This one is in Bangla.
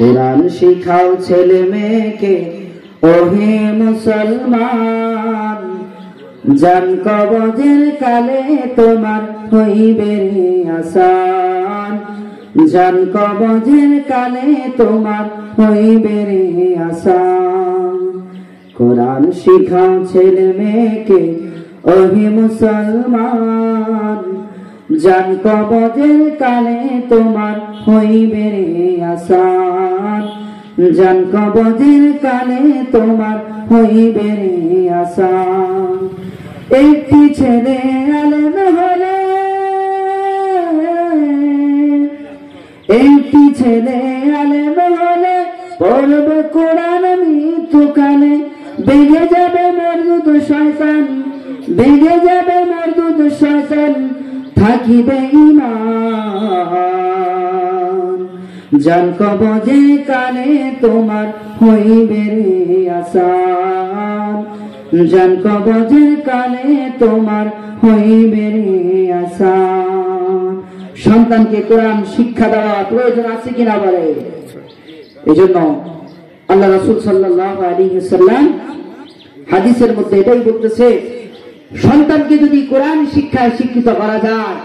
কোরআন শিখাও ছেলে মেয়েকে ওহে মুসলমান, জান কবজের কালে তোমার হইবে রে আসান, জান কবজের কালে তোমার হইবে রে আসান। কোরআন শিখাও ছেলে মেয়েকে ওহে মুসলমান, জান কবজের কালে তোমার হইবে রে আসান, জান কবজের কালে তোমার হইবে রে আসান। একটি ছেলে আলেম হলে, একটি ছেলে আলেম হলে পড়বে কোরআন মৃত্যুকালে, ভেঙে যাবে মরদুদ শয়তান, ভেঙে যাবে মরদুদ শয়তান, থাকিবে ঈমান। জান কবজে কালে তোমার হইবে রে আসান, জান কবজে কালে তোমার হইবে রে আসান। সন্তানকে কোরআন শিক্ষা দেওয়া প্রয়োজন আছে কিনা বলে? এজন্য আল্লাহ রাসূল সাল্লাল্লাহু আলাইহি ওয়াসাল্লাম হাদিসের মধ্যে এটাই বলতেছে, সন্তানকে যদি কোরআন শিক্ষায় শিক্ষিত করা যায়